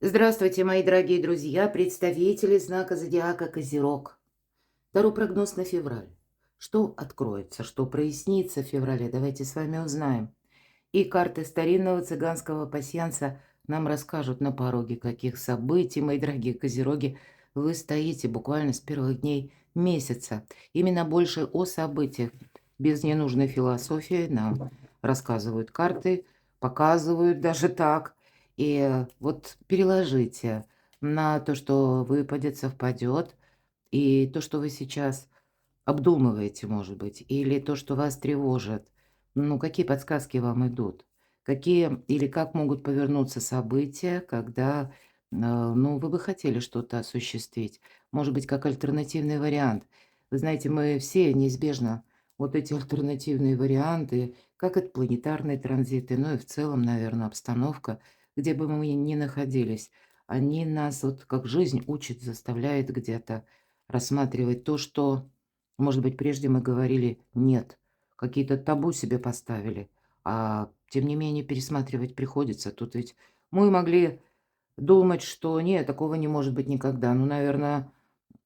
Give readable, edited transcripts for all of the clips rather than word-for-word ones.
Здравствуйте, мои дорогие друзья, представители знака зодиака Козерог. Таро прогноз на февраль. Что откроется, что прояснится в феврале, давайте с вами узнаем. И карты старинного цыганского пасьянса нам расскажут, на пороге каких событий, мои дорогие Козероги, вы стоите буквально с первых дней месяца. Именно больше о событиях, без ненужной философии, нам рассказывают карты, показывают даже так. И вот переложите на то, что выпадет, совпадет, и то, что вы сейчас обдумываете, может быть, или то, что вас тревожит. Ну, какие подсказки вам идут? Какие или как могут повернуться события, когда, ну, вы бы хотели что-то осуществить? Может быть, как альтернативный вариант. Вы знаете, мы все неизбежно вот эти альтернативные варианты, как это планетарные транзиты, ну и в целом, наверное, обстановка, где бы мы ни находились, они нас вот как жизнь учит, заставляет где-то рассматривать то, что, может быть, прежде мы говорили "нет", какие-то табу себе поставили, а тем не менее пересматривать приходится. Тут ведь мы могли думать, что нет, такого не может быть никогда. Ну, наверное,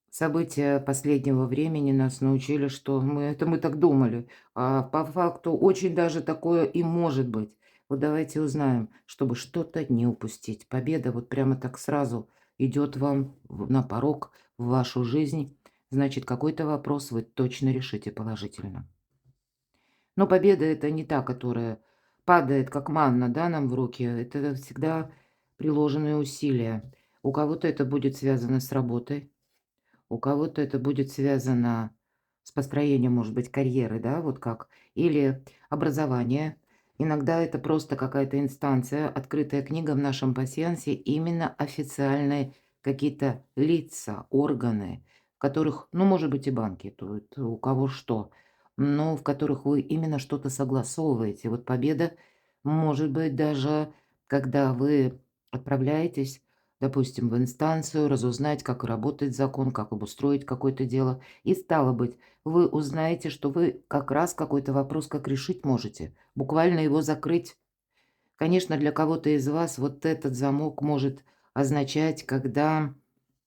события последнего времени нас научили, что мы так думали, а по факту очень даже такое и может быть. Вот давайте узнаем, чтобы что-то не упустить. Победа вот прямо так сразу идет вам на порог, в вашу жизнь. Значит, какой-то вопрос вы точно решите положительно. Но победа это не та, которая падает как манна, да, нам в руки. Это всегда приложенные усилия. У кого-то это будет связано с работой, у кого-то это будет связано с построением, может быть, карьеры, да, вот как, или образование. Иногда это просто какая-то инстанция, открытая книга в нашем пасьянсе, именно официальные какие-то лица, органы, в которых, ну, может быть, и банки, тут у кого что, но в которых вы именно что-то согласовываете. Вот победа может быть даже, когда вы отправляетесь, допустим, в инстанцию, разузнать, как работает закон, как обустроить какое-то дело. И стало быть, вы узнаете, что вы как раз какой-то вопрос как решить можете, буквально его закрыть. Конечно, для кого-то из вас вот этот замок может означать, когда,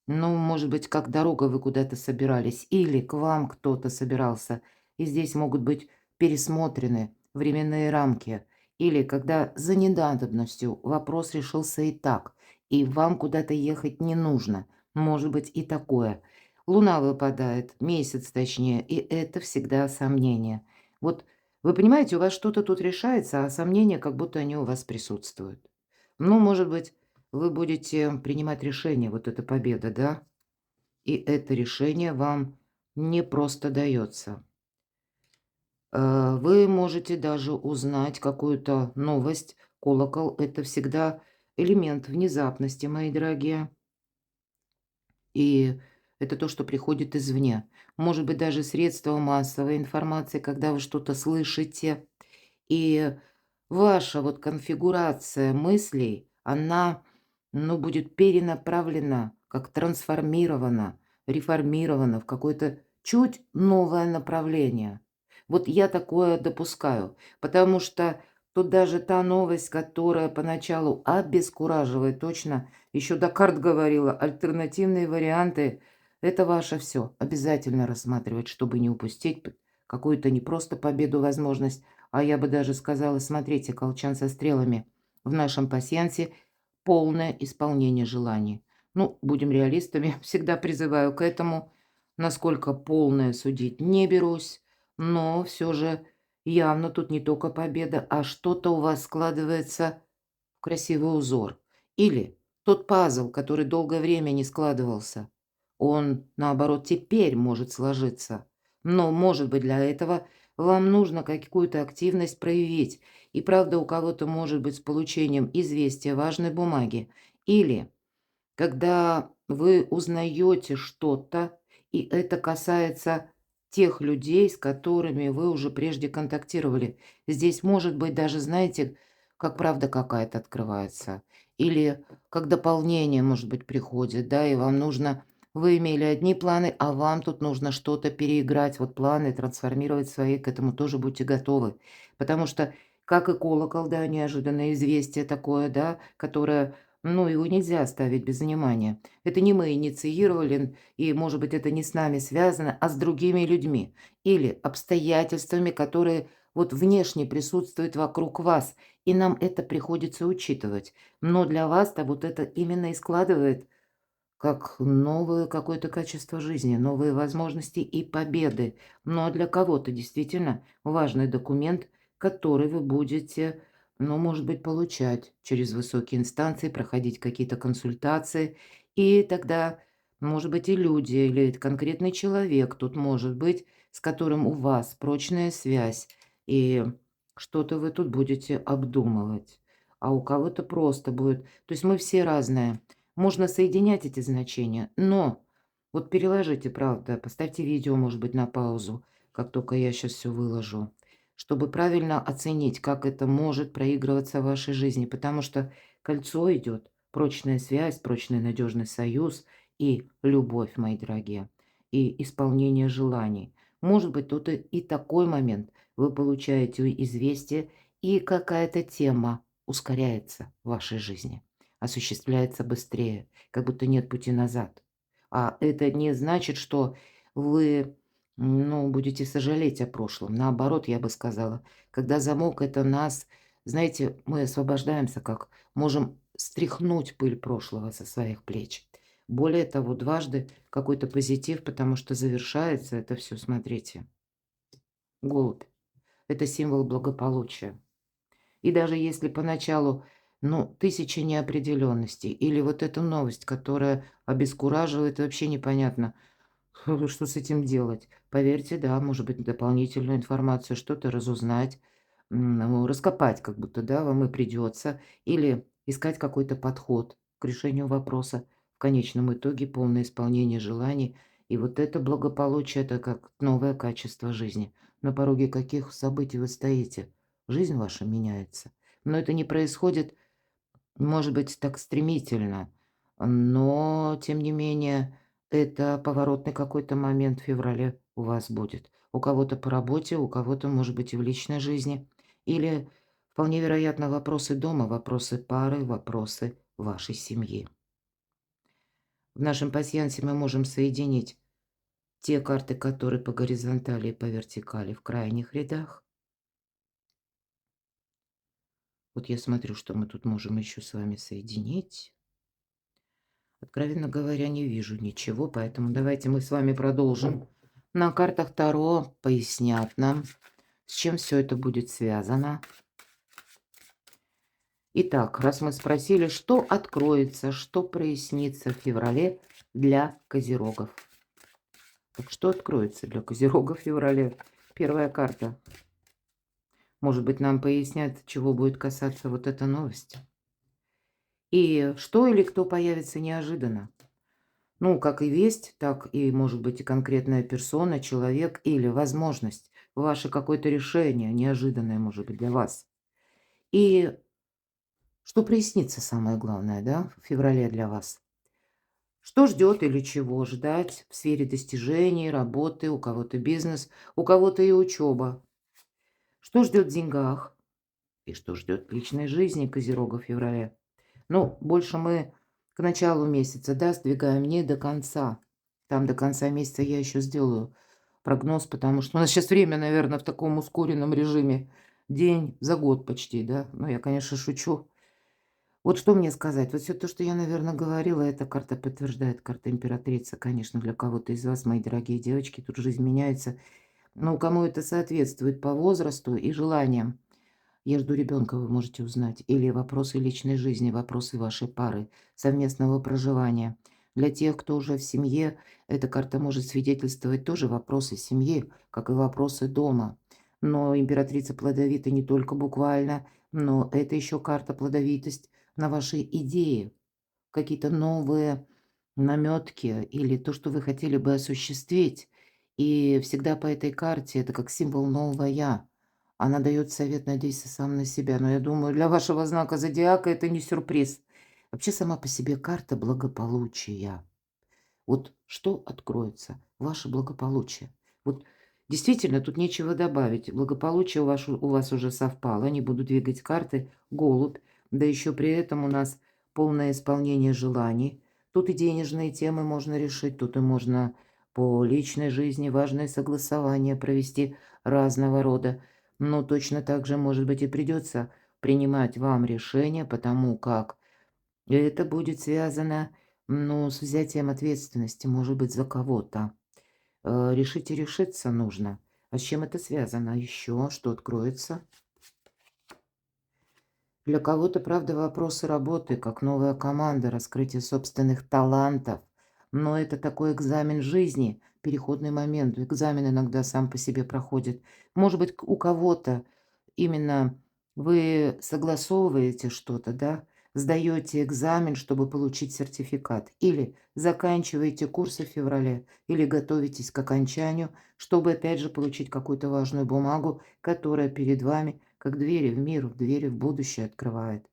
ну, может быть, как дорога вы куда-то собирались, или к вам кто-то собирался, и здесь могут быть пересмотрены временные рамки, или когда за ненадобностью вопрос решился и так, и вам куда-то ехать не нужно, может быть и такое. Луна выпадает, месяц точнее, и это всегда сомнения. Вот вы понимаете, у вас что-то тут решается, а сомнения, как будто они у вас присутствуют. Ну, может быть, вы будете принимать решение, вот эта победа, да? И это решение вам не просто дается. Вы можете даже узнать какую-то новость. Колокол– это всегда элемент внезапности, мои дорогие. И это то, что приходит извне. Может быть, даже средства массовой информации, когда вы что-то слышите. И ваша вот конфигурация мыслей, она, ну, будет перенаправлена, как трансформирована, реформирована в какое-то чуть новое направление. Вот я такое допускаю, потому что тут даже та новость, которая поначалу обескураживает, точно, еще до карт говорила, альтернативные варианты– это ваше все. Обязательно рассматривать, чтобы не упустить какую-то не просто победу, возможность, а я бы даже сказала, смотрите, колчан со стрелами. В нашем пасьянсе полное исполнение желаний. Ну, будем реалистами, всегда призываю к этому. Насколько полное судить не берусь, но все же явно тут не только победа, а что-то у вас складывается в красивый узор. Или тот пазл, который долгое время не складывался, он, наоборот, теперь может сложиться. Но, может быть, для этого вам нужно какую-то активность проявить. И правда, у кого-то может быть с получением известия важной бумаги. Или когда вы узнаете что-то, и это касается тех людей, с которыми вы уже прежде контактировали. Здесь может быть даже, знаете, как правда какая-то открывается. Или как дополнение, может быть, приходит, да, и вам нужно вы имели одни планы, а вам тут нужно что-то переиграть, вот планы трансформировать свои, к этому тоже будьте готовы. Потому что, как и колокол, да, неожиданное известие такое, да, которое Ну, его нельзя оставить без внимания. Это не мы инициировали, и, может быть, это не с нами связано, а с другими людьми или обстоятельствами, которые вот внешне присутствуют вокруг вас, и нам это приходится учитывать. Но для вас-то вот это именно и складывает как новое какое-то качество жизни, новые возможности и победы. Но для кого-то действительно важный документ, который вы будете, ну, может быть, получать через высокие инстанции, проходить какие-то консультации. И тогда, может быть, и люди, или конкретный человек тут может быть, с которым у вас прочная связь, и что-то вы тут будете обдумывать. А у кого-то просто будет. То есть мы все разные. Можно соединять эти значения, но вот переложите, правда, поставьте видео, может быть, на паузу, как только я сейчас все выложу, чтобы правильно оценить, как это может проигрываться в вашей жизни, потому что кольцо идет, прочная связь, прочный надежный союз и любовь, мои дорогие, и исполнение желаний. Может быть, тут и такой момент. Вы получаете известие, и какая-то тема ускоряется в вашей жизни, осуществляется быстрее, как будто нет пути назад. А это не значит, что вы, ну, будете сожалеть о прошлом. Наоборот, я бы сказала, когда замок- это нас, знаете, мы освобождаемся, как можем стряхнуть пыль прошлого со своих плеч. Более того, дважды какой-то позитив, потому что завершается это все, смотрите, голубь- это символ благополучия. И даже если поначалу, ну, тысяча неопределенностей или вот эта новость, которая обескураживает, вообще непонятно, что с этим делать. Поверьте, да, может быть, дополнительную информацию, что-то разузнать, ну, раскопать как будто, да, вам и придется, или искать какой-то подход к решению вопроса. В конечном итоге полное исполнение желаний. И вот это благополучие- это как новое качество жизни. На пороге каких событий вы стоите? Жизнь ваша меняется. Но это не происходит, может быть, так стремительно, но тем не менее это поворотный какой-то момент в феврале у вас будет. У кого-то по работе, у кого-то, может быть, и в личной жизни. Или, вполне вероятно, вопросы дома, вопросы пары, вопросы вашей семьи. В нашем пасьянсе мы можем соединить те карты, которые по горизонтали и по вертикали в крайних рядах. Вот я смотрю, что мы тут можем еще с вами соединить. Откровенно говоря, не вижу ничего, поэтому давайте мы с вами продолжим. На картах Таро пояснят нам, с чем все это будет связано. Итак, раз мы спросили, что откроется, что прояснится в феврале для козерогов. Так что откроется для козерогов в феврале? Первая карта. Может быть, нам пояснят, чего будет касаться вот эта новость. И что или кто появится неожиданно. Ну, как и весть, так и, может быть, и конкретная персона, человек или возможность, ваше какое-то решение, неожиданное, может быть, для вас. И что прояснится, самое главное, да, в феврале для вас. Что ждет или чего ждать в сфере достижений, работы, у кого-то бизнес, у кого-то и учеба. Что ждет в деньгах и что ждет в личной жизни Козерога в феврале. Ну, больше мы к началу месяца, да, сдвигаем не до конца. Там до конца месяца я еще сделаю прогноз, потому что у нас сейчас время, наверное, в таком ускоренном режиме. День за год почти, да. Ну, я, конечно, шучу. Вот что мне сказать? Вот все то, что я, наверное, говорила, эта карта подтверждает, карта императрица. Конечно, для кого-то из вас, мои дорогие девочки, тут жизнь меняется. Но кому это соответствует по возрасту и желаниям. Я жду ребенка, вы можете узнать. Или вопросы личной жизни, вопросы вашей пары, совместного проживания. Для тех, кто уже в семье, эта карта может свидетельствовать тоже вопросы семьи, как и вопросы дома. Но императрица плодовита не только буквально, но это еще карта плодовитость на ваши идеи, какие-то новые наметки или то, что вы хотели бы осуществить. И всегда по этой карте это как символ нового «я». Она дает совет «надейся сам на себя». Но я думаю, для вашего знака зодиака это не сюрприз. Вообще сама по себе карта благополучия. Вот что откроется? Ваше благополучие. Вот действительно, тут нечего добавить. Благополучие у вас уже совпало. Не буду двигать карты. Голубь. Да еще при этом у нас полное исполнение желаний. Тут и денежные темы можно решить, тут и можно по личной жизни важные согласования провести разного рода. Но точно так же, может быть, и придется принимать вам решение, потому как это будет связано, ну, с взятием ответственности, может быть, за кого-то. Решить и решиться нужно. А с чем это связано? Еще что откроется? Для кого-то, правда, вопросы работы, как новая команда, раскрытие собственных талантов. Но это такой экзамен жизни, переходный момент. Экзамен иногда сам по себе проходит. Может быть, у кого-то именно вы согласовываете что-то, да, сдаете экзамен, чтобы получить сертификат, или заканчиваете курсы в феврале, или готовитесь к окончанию, чтобы опять же получить какую-то важную бумагу, которая перед вами как двери в мир, двери в будущее открывает.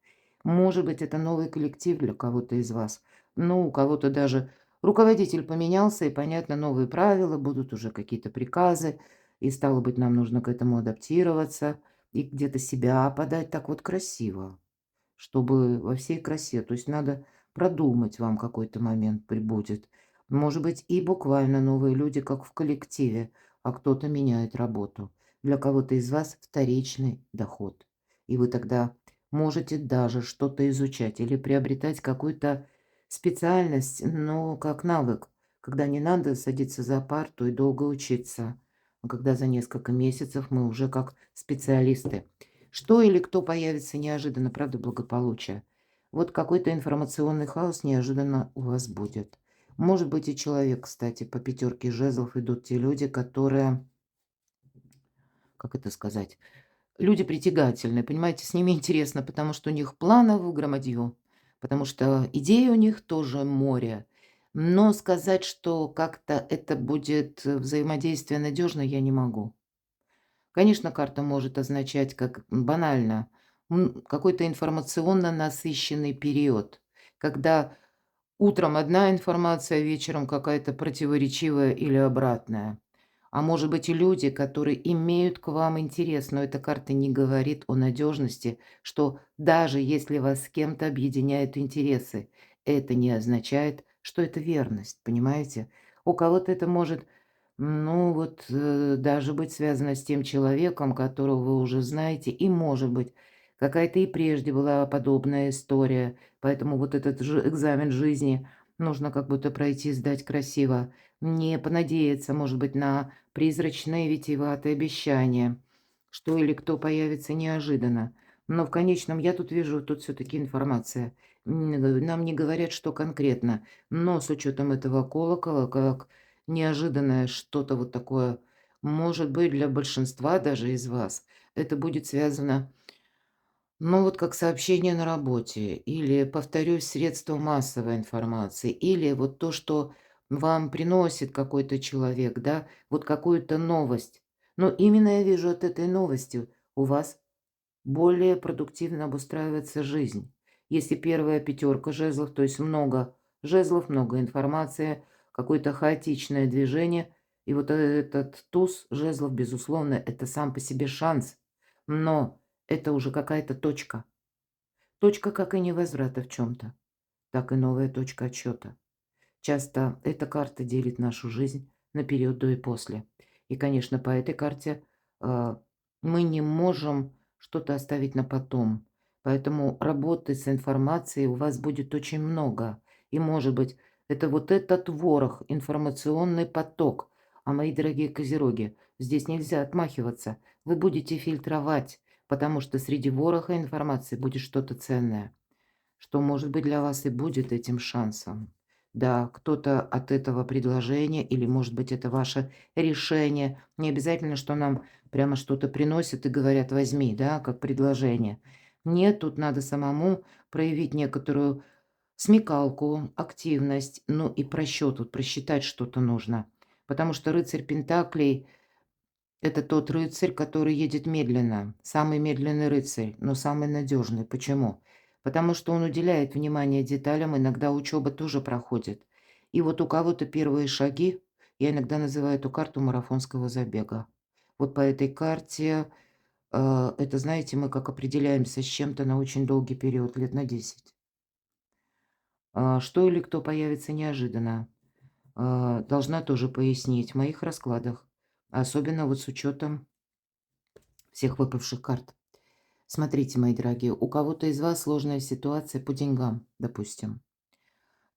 Может быть, это новый коллектив для кого-то из вас. Ну, у кого-то даже руководитель поменялся, и, понятно, новые правила, будут уже какие-то приказы, и, стало быть, нам нужно к этому адаптироваться и где-то себя подать так вот красиво, чтобы во всей красе. То есть надо продумать вам какой-то момент прибудет. Может быть, и буквально новые люди, как в коллективе, а кто-то меняет работу. Для кого-то из вас вторичный доход. И вы тогда можете даже что-то изучать или приобретать какую-то специальность, но как навык, когда не надо садиться за парту и долго учиться, а когда за несколько месяцев мы уже как специалисты. Что или кто появится неожиданно, правда, благополучие. Вот какой-то информационный хаос неожиданно у вас будет. Может быть, и человек, кстати, по пятерке жезлов идут те люди, которые, как это сказать, люди притягательные, понимаете, с ними интересно, потому что у них планов в громадью, потому что идеи у них тоже море. Но сказать, что как-то это будет взаимодействие надежно, я не могу. Конечно, карта может означать, как банально, какой-то информационно насыщенный период, когда утром одна информация, вечером какая-то противоречивая или обратная. А может быть и люди, которые имеют к вам интерес, но эта карта не говорит о надежности, что даже если вас с кем-то объединяют интересы, это не означает, что это верность, понимаете? У кого-то это может, ну вот, даже быть связано с тем человеком, которого вы уже знаете, и, может быть, какая-то и прежде была подобная история, поэтому вот этот же экзамен жизни нужно как будто пройти, сдать красиво, не понадеяться, может быть, на призрачные витиеватые обещания, что или кто появится неожиданно. Но в конечном я тут вижу, тут все-таки информация. Нам не говорят, что конкретно, но с учетом этого колокола, как неожиданное что-то вот такое, может быть, для большинства даже из вас, это будет связано, ну, вот как сообщение на работе, или, повторюсь, средства массовой информации, или вот то, что вам приносит какой-то человек, да, вот какую-то новость. Но именно я вижу от этой новости у вас более продуктивно обустраивается жизнь. Если первая пятерка жезлов, то есть много жезлов, много информации, какое-то хаотичное движение, и вот этот туз жезлов, безусловно, это сам по себе шанс, но это уже какая-то точка. Точка как и невозврата в чем-то, так и новая точка отсчета. Часто эта карта делит нашу жизнь на период до и после. И, конечно, по этой карте а, мы не можем что-то оставить на потом. Поэтому работы с информацией у вас будет очень много. И, может быть, это вот этот ворох, информационный поток. А, мои дорогие козероги, здесь нельзя отмахиваться. Вы будете фильтровать, потому что среди вороха информации будет что-то ценное, что, может быть, для вас и будет этим шансом. Да, кто-то от этого предложения или, может быть, это ваше решение. Не обязательно, что нам прямо что-то приносят и говорят: "Возьми", да, как предложение. Нет, тут надо самому проявить некоторую смекалку, активность, ну и просчет. Вот просчитать что-то нужно. Потому что рыцарь пентаклей — это тот рыцарь, который едет медленно, самый медленный рыцарь, но самый надежный. Почему? Потому что он уделяет внимание деталям, иногда учеба тоже проходит. И вот у кого-то первые шаги, я иногда называю эту карту марафонского забега. Вот по этой карте, это, знаете, мы как определяемся с чем-то на очень долгий период, лет на 10. Что или кто появится неожиданно, должна тоже пояснить в моих раскладах, особенно вот с учетом всех выпавших карт. Смотрите, мои дорогие, у кого-то из вас сложная ситуация по деньгам, допустим.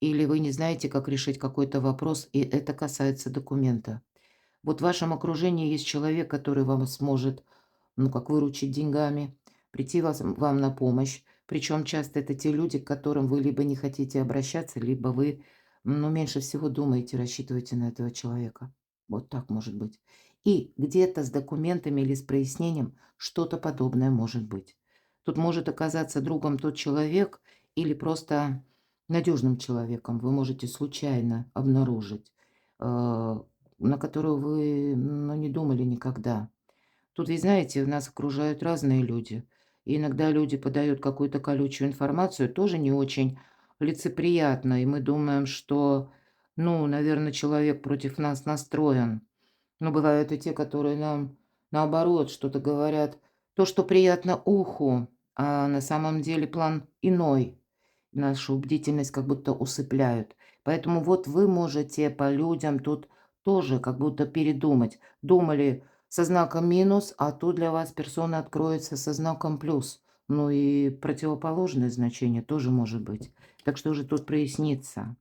Или вы не знаете, как решить какой-то вопрос, и это касается документа. Вот в вашем окружении есть человек, который вам сможет, ну, как выручить деньгами, прийти вам на помощь. Причем часто это те люди, к которым вы либо не хотите обращаться, либо вы, ну, меньше всего думаете, рассчитываете на этого человека. Вот так может быть. И где-то с документами или с прояснением что-то подобное может быть. Тут может оказаться другом тот человек или просто надежным человеком. Вы можете случайно обнаружить, э, на которую вы, ну, не думали никогда. Тут ведь, знаете, нас окружают разные люди. И иногда люди подают какую-то колючую информацию, тоже не очень лицеприятно. И мы думаем, что, ну, наверное, человек против нас настроен. Но бывают и те, которые нам, наоборот, что-то говорят, то, что приятно уху, а на самом деле план иной. Нашу бдительность как будто усыпляют. Поэтому вот вы можете по людям тут тоже как будто передумать. Думали со знаком минус, а тут для вас персона откроется со знаком плюс. Ну и противоположное значение тоже может быть. Так что же тут прояснится?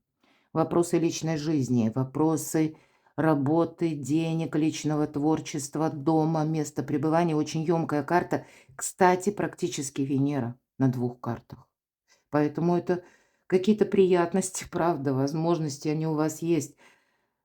Вопросы личной жизни, вопросы работы, денег, личного творчества, дома, места пребывания. Очень емкая карта. Кстати, практически Венера на двух картах. Поэтому это какие-то приятности, правда, возможности, они у вас есть.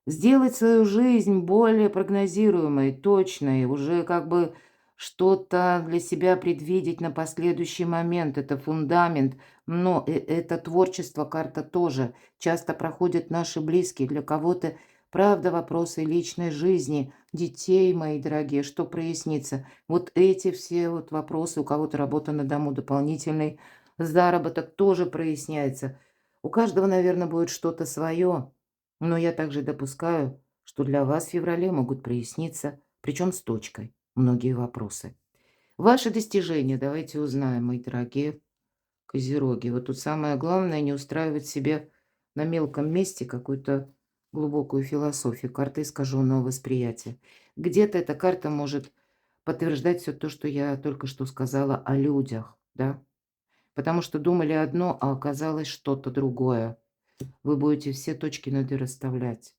Сделать свою жизнь более прогнозируемой, точной, уже как бы что-то для себя предвидеть на последующий момент. Это фундамент, но это творчество, карта тоже. Часто проходят наши близкие, для кого-то, правда, вопросы личной жизни, детей, мои дорогие, что прояснится. Вот эти все вот вопросы, у кого-то работа на дому, дополнительный заработок тоже проясняется. У каждого, наверное, будет что-то свое. Но я также допускаю, что для вас в феврале могут проясниться, причем с точкой, многие вопросы. Ваши достижения давайте узнаем, мои дорогие козероги. Вот тут самое главное не устраивать себе на мелком месте какую-то глубокую философию, карта искаженного восприятия. Где-то эта карта может подтверждать все то, что я только что сказала о людях, да? Потому что думали одно, а оказалось что-то другое. Вы будете все точки над «и» расставлять.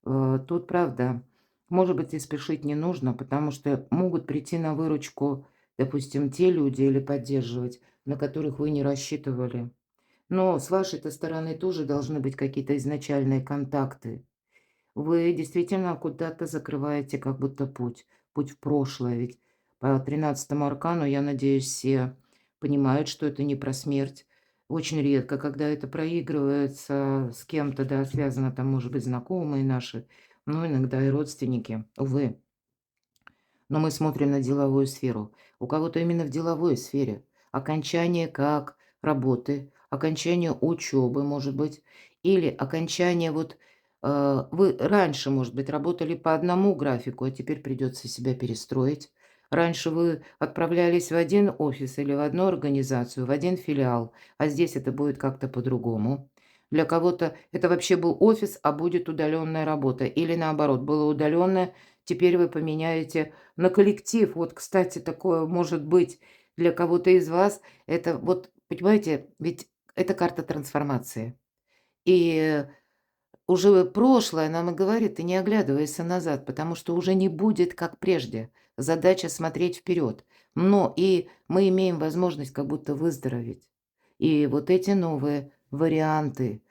Тут правда, может быть, и спешить не нужно, потому что могут прийти на выручку, допустим, те люди или поддерживать, на которых вы не рассчитывали. Но с вашей-то стороны тоже должны быть какие-то изначальные контакты. Вы действительно куда-то закрываете как будто путь в прошлое. Ведь по 13-му аркану, я надеюсь, все понимают, что это не про смерть. Очень редко, когда это проигрывается с кем-то, да, связано там, может быть, знакомые наши, но иногда и родственники, увы. Но мы смотрим на деловую сферу. У кого-то именно в деловой сфере. Окончание как работы, окончание учебы, может быть, или окончание вот вы раньше, может быть, работали по одному графику, а теперь придется себя перестроить. Раньше вы отправлялись в один офис или в одну организацию, в один филиал, а здесь это будет как-то по-другому. Для кого-то это вообще был офис, а будет удаленная работа. Или наоборот, было удаленное, теперь вы поменяете на коллектив. Вот, кстати, такое может быть для кого-то из вас. Это вот, понимаете, ведь это карта трансформации. И уже прошлое нам и говорит: "Ты не оглядывайся назад, потому что уже не будет как прежде". Задача смотреть вперед. Но и мы имеем возможность как будто выздороветь. И вот эти новые варианты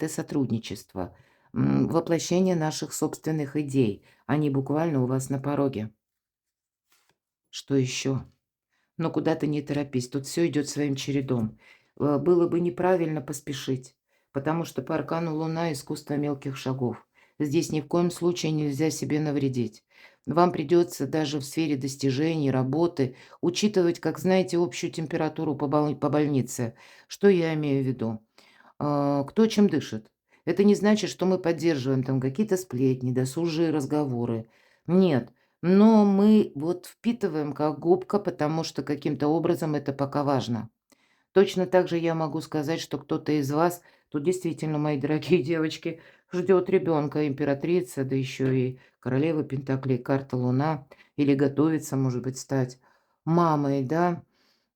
сотрудничества, воплощение наших собственных идей, они буквально у вас на пороге. Что еще? Но куда ты не торопись, тут все идет своим чередом. Было бы неправильно поспешить, потому что по аркану Луна — искусство мелких шагов. Здесь ни в коем случае нельзя себе навредить. Вам придется даже в сфере достижений, работы учитывать, как знаете, общую температуру по больнице. Что я имею в виду? Кто чем дышит. Это не значит, что мы поддерживаем там какие-то сплетни, досужие разговоры. Нет, но мы вот впитываем как губка, потому что каким-то образом это пока важно. Точно так же я могу сказать, что кто-то из вас Тут действительно, мои дорогие девочки, ждет ребенка императрица, да еще и королева Пентаклей, карта Луна, или готовится, может быть, стать мамой, да,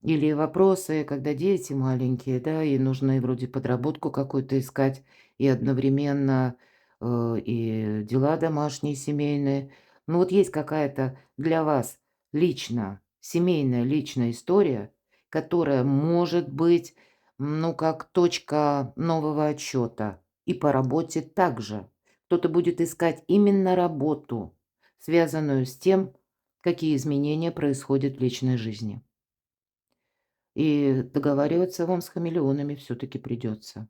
или вопросы, когда дети маленькие, да, и нужно и вроде подработку какую-то искать, и одновременно и дела домашние, семейные. Ну вот есть какая-то для вас лично, семейная, личная история, которая может быть, ну, как точка нового отсчета. И по работе также. Кто-то будет искать именно работу, связанную с тем, какие изменения происходят в личной жизни. И договариваться вам с хамелеонами все-таки придется.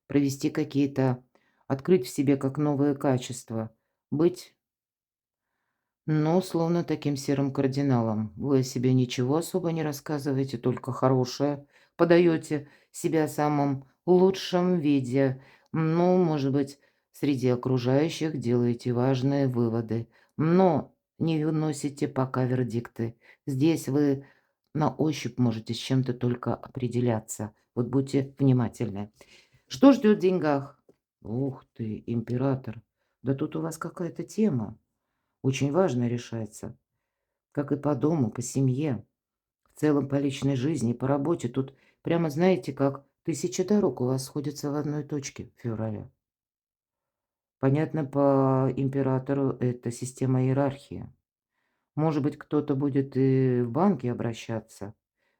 Провести какие-то, открыть в себе как новые качества, быть, ну, словно таким серым кардиналом. Вы о себе ничего особо не рассказываете, только хорошее. Подаете себя в самом лучшем виде. Ну, может быть, среди окружающих делаете важные выводы. Но не выносите пока вердикты. Здесь вы на ощупь можете с чем-то только определяться. Вот будьте внимательны. Что ждет в деньгах? Ух ты, император. Да тут у вас какая-то тема. Очень важно решается. Как и по дому, по семье, в целом по личной жизни, по работе. Тут прямо знаете, как тысяча дорог у вас сходятся в одной точке в феврале. Понятно, по императору это система иерархии. Может быть, кто-то будет и в банке обращаться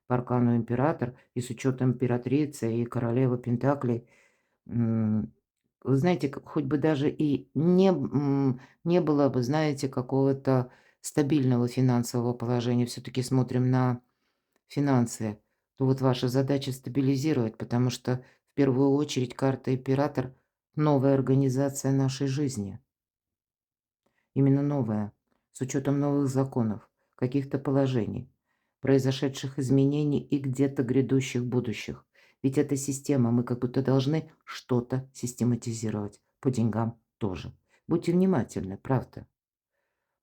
по аркану император, и с учетом императрицы и королевы Пентаклей. М, Вы знаете, хоть бы даже и не было бы, знаете, какого-то стабильного финансового положения, все-таки смотрим на финансы, то вот ваша задача стабилизировать, потому что в первую очередь карта император– новая организация нашей жизни. Именно новая, с учетом новых законов, каких-то положений, произошедших изменений и где-то грядущих будущих. Ведь это система, мы как будто должны что-то систематизировать. По деньгам тоже. Будьте внимательны, правда.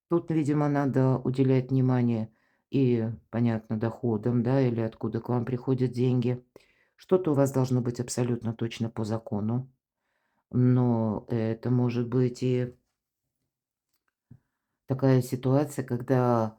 Тут, видимо, надо уделять внимание и, понятно, доходам, да, или откуда к вам приходят деньги. Что-то у вас должно быть абсолютно точно по закону, но это может быть и такая ситуация, когда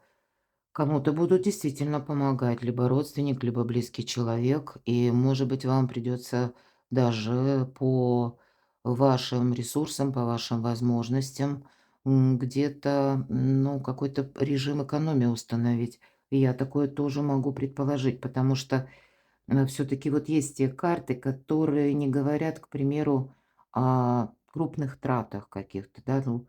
кому-то будут действительно помогать, либо родственник, либо близкий человек, и, может быть, вам придется даже по вашим ресурсам, по вашим возможностям, где-то, ну, какой-то режим экономии установить. И я такое тоже могу предположить, потому что все-таки вот есть те карты, которые не говорят, к примеру, о крупных тратах каких-то, да, ну,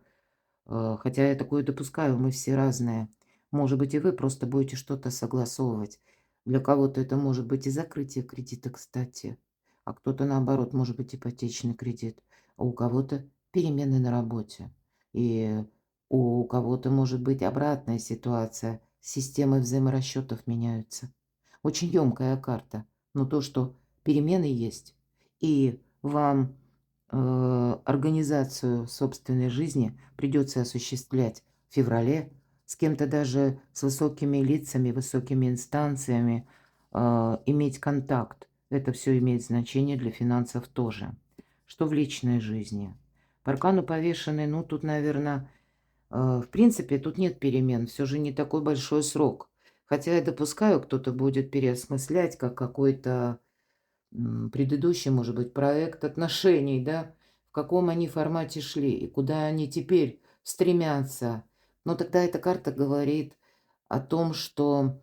хотя я такое допускаю, мы все разные. Может быть, и вы просто будете что-то согласовывать. Для кого-то это может быть и закрытие кредита, кстати, а кто-то, наоборот, может быть ипотечный кредит, а у кого-то перемены на работе. И у кого-то может быть обратная ситуация. Системы взаиморасчетов меняются. Очень емкая карта. Но то, что перемены есть, и вам организацию собственной жизни придется осуществлять в феврале, с кем-то даже с высокими лицами, высокими инстанциями, иметь контакт. Это все имеет значение для финансов тоже. Что в личной жизни? По аркану повешенный, ну, тут, наверное, в принципе, тут нет перемен, все же не такой большой срок. Хотя я допускаю, кто-то будет переосмыслять, как какой-то предыдущий, может быть, проект отношений, да, в каком они формате шли и куда они теперь стремятся. Но тогда эта карта говорит о том, что,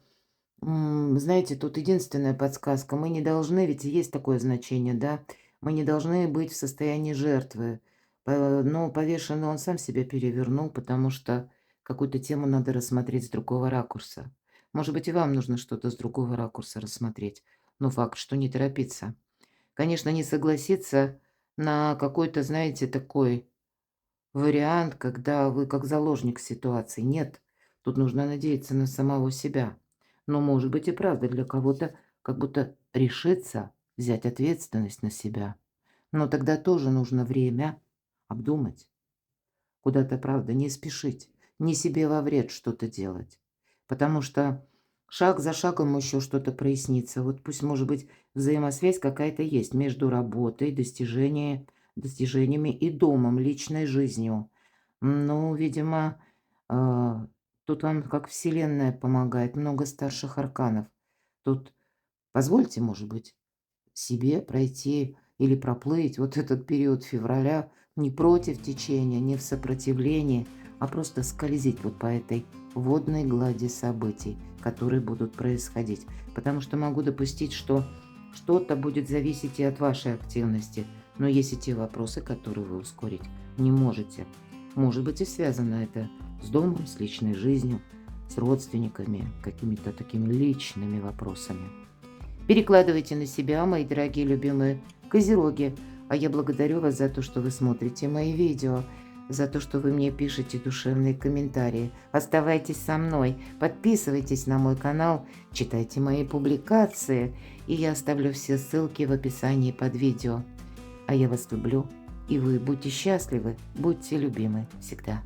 знаете, тут единственная подсказка. Мы не должны, ведь есть такое значение, да, мы не должны быть в состоянии жертвы. Но повешенный он сам себя перевернул, потому что какую-то тему надо рассмотреть с другого ракурса. Может быть, и вам нужно что-то с другого ракурса рассмотреть. Но факт, что не торопиться. Конечно, не согласиться на какой-то, знаете, такой вариант, когда вы как заложник ситуации. Нет, тут нужно надеяться на самого себя. Но, может быть, и правда для кого-то как будто решиться взять ответственность на себя. Но тогда тоже нужно время обдумать. Куда-то, правда, не спешить, не себе во вред что-то делать. Потому что Шаг за шагом еще что-то прояснится. Вот пусть, может быть, взаимосвязь какая-то есть между работой, достижениями и домом, личной жизнью. Ну, видимо, а, тут вам как Вселенная помогает, много старших арканов. Тут позвольте, может быть, себе пройти или проплыть вот этот период февраля не против течения, не в сопротивлении, а просто скользить вот по этой водной глади событий, которые будут происходить. Потому что могу допустить, что что-то будет зависеть и от вашей активности, но есть и те вопросы, которые вы ускорить не можете. Может быть, и связано это с домом, с личной жизнью, с родственниками, какими-то такими личными вопросами. Перекладывайте на себя, мои дорогие любимые козероги. А я благодарю вас за то, что вы смотрите мои видео, за то, что вы мне пишете душевные комментарии. Оставайтесь со мной, подписывайтесь на мой канал, читайте мои публикации, и я оставлю все ссылки в описании под видео. А я вас люблю, и вы будьте счастливы, будьте любимы всегда.